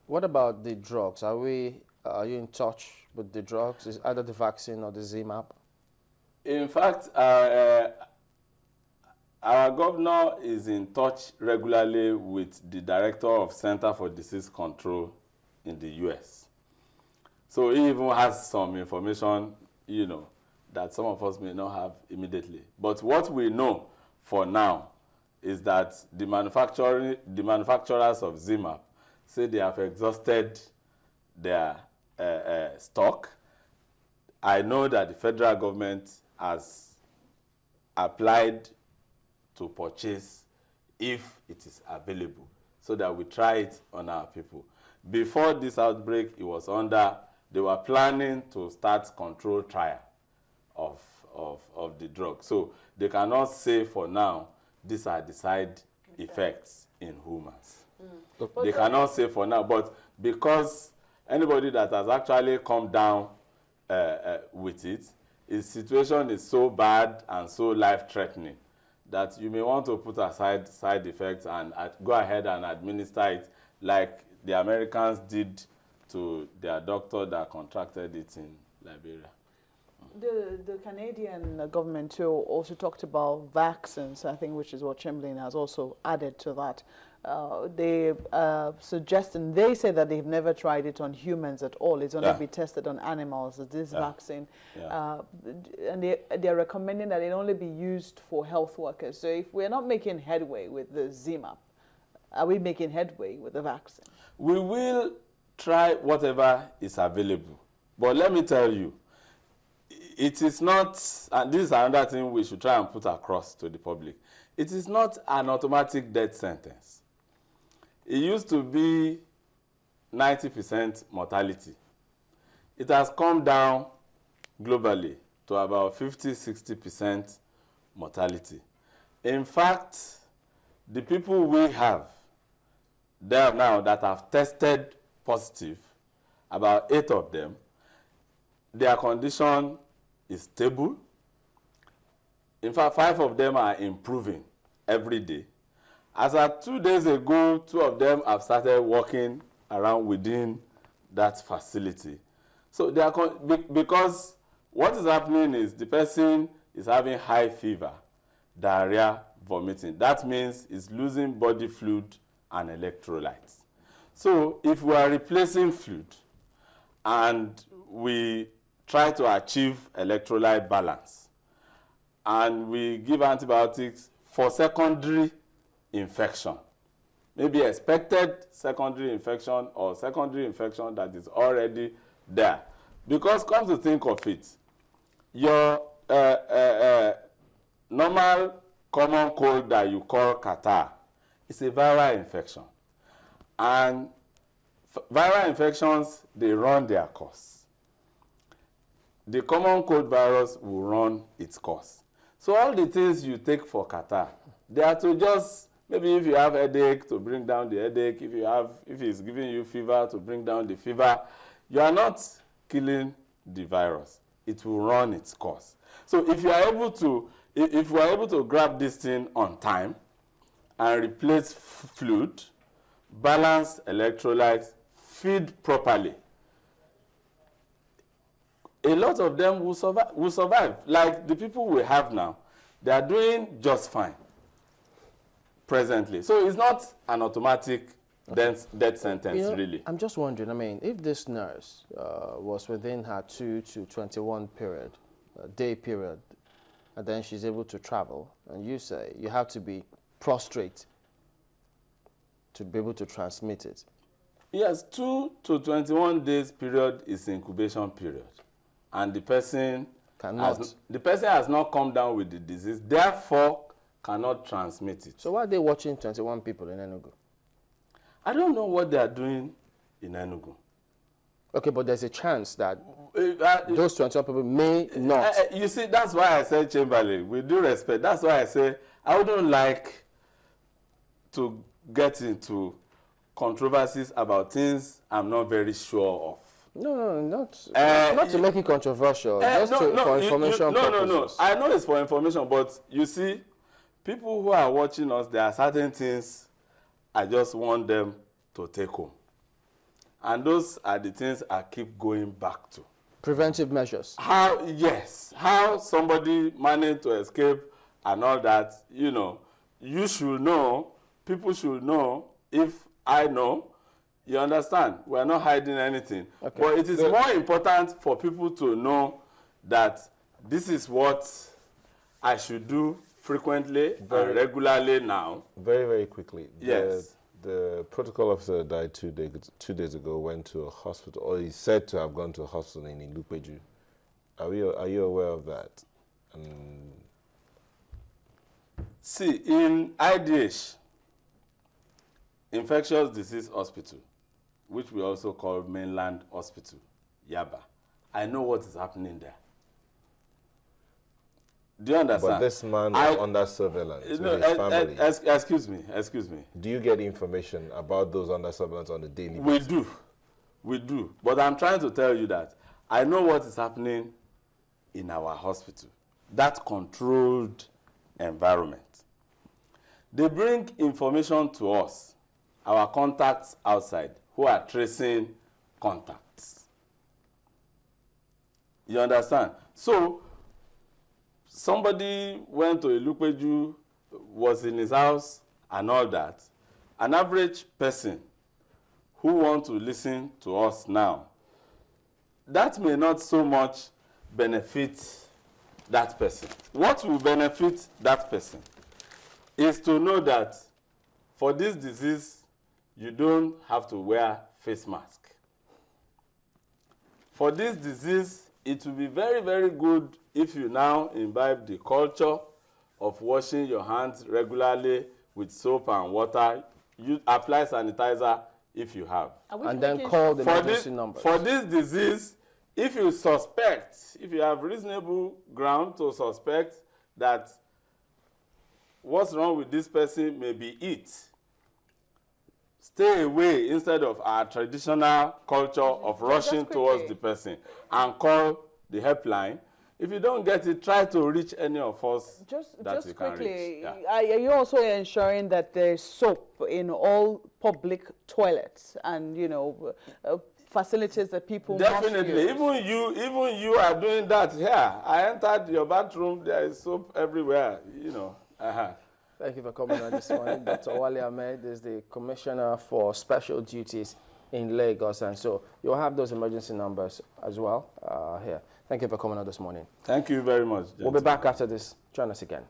What about the drugs? Are you in touch with the drugs? Is either the vaccine or the ZMapp? In fact, our governor is in touch regularly with the director of Center for Disease Control in the U.S. So he even has some information, that some of us may not have immediately. But what we know for now is that the manufacturers of ZMapp say they have exhausted their stock. I know that the federal government has applied to purchase if it is available, so that we try it on our people. Before this outbreak, they were planning to start controlled trial of the drug. So they cannot say for now these are the side effects in humans. They cannot say for now, but because anybody that has actually come down with it, his situation is so bad and so life-threatening that you may want to put aside side effects and go ahead and administer it like the Americans did to their doctor that contracted it in Liberia. The Canadian government too also talked about vaccines, I think, which is what Chamberlain has also added to that. They suggesting, they say that they've never tried it on humans at all. It's only been tested on animals, this vaccine. And they're recommending that it only be used for health workers. So if we're not making headway with the ZMapp, are we making headway with the vaccine? We will try whatever is available. But let me tell you, it is not, and this is another thing we should try and put across to the public, it is not an automatic death sentence. It used to be 90% mortality. It has come down globally to about 50–60% mortality. In fact, the people we have there now that have tested positive, about 8 of them, their condition is stable. In fact, 5 of them are improving every day. As of 2 days ago, 2 of them have started walking around within that facility. So they are because what is happening is the person is having high fever, diarrhea, vomiting. That means it's losing body fluid and electrolytes. So if we are replacing fluid and we try to achieve electrolyte balance, and we give antibiotics for secondary infection, maybe expected secondary infection or secondary infection that is already there. Because come to think of it, your normal common cold that you call catarrh is a viral infection. And viral infections, they run their course. The common cold virus will run its course. So all the things you take for catarrh, they are to just, maybe if you have headache, to bring down the headache. If it's giving you fever, to bring down the fever. You are not killing the virus. It will run its course. So if you are able to, if we are able to grab this thing on time and replace fluid, balance electrolytes, feed properly, a lot of them will survive. Like the people we have now, they are doing just fine presently. So it's not an automatic death sentence, really. I'm just wondering, I mean, if this nurse was within her 2 to 21 day period, and then she's able to travel, and you say you have to be prostrate to be able to transmit it. Yes, 2 to 21 days period is incubation period. And the person has not come down with the disease, therefore cannot transmit it. So why are they watching 21 people in Enugu? I don't know what they are doing in Enugu. Okay, but there's a chance that those 21 people may not. You see, that's why I said Chamberlain, with due respect, that's why I say I wouldn't like to get into controversies about things I'm not very sure of. No, not to make it controversial, just for information purposes. No. I know it's for information, but you see, people who are watching us, there are certain things I just want them to take home. And those are the things I keep going back to. Preventive measures. How somebody managed to escape and all that, you know, you should know, people should know, if I know, you understand, we're not hiding anything. Okay. But it is more important for people to know that this is what I should do frequently and regularly now. Very, very quickly. Yes. The protocol officer that died 2 days ago went to a hospital, or he's said to have gone to a hospital in W.H.O. Are you aware of that? See, in IDH, Infectious Disease Hospital, which we also call Mainland Hospital, Yaba, I know what is happening there. Do you understand? But this man is under surveillance with his family. Excuse me. Do you get information about those under surveillance on a daily basis? We do. But I'm trying to tell you that I know what is happening in our hospital. That controlled environment. They bring information to us, our contacts outside, who are tracing contacts. You understand? So, somebody went to Ilupeju, was in his house and all that. An average person who wants to listen to us now, that may not so much benefit that person. What will benefit that person is to know that for this disease, you don't have to wear face mask. For this disease, it will be very, very good if you now imbibe the culture of washing your hands regularly with soap and water. You apply sanitizer if you have. And then call the emergency numbers. For this disease, if you suspect, if you have reasonable ground to suspect that what's wrong with this person may be it, stay away instead of our traditional culture of rushing towards the person, and call the helpline. If you don't get it, try to reach any of us that you can reach. Yeah. Are you also ensuring that there's soap in all public toilets and, you know, facilities that people Definitely. must use? Even you are doing that here. I entered your bathroom, there is soap everywhere, you know. Thank you for coming on this morning. Dr. Wale Ahmed is the Commissioner for Special Duties in Lagos, and so you'll have those emergency numbers as well here. Thank you for coming on this morning. Thank you very much, gentlemen. We'll be back after this. Join us again.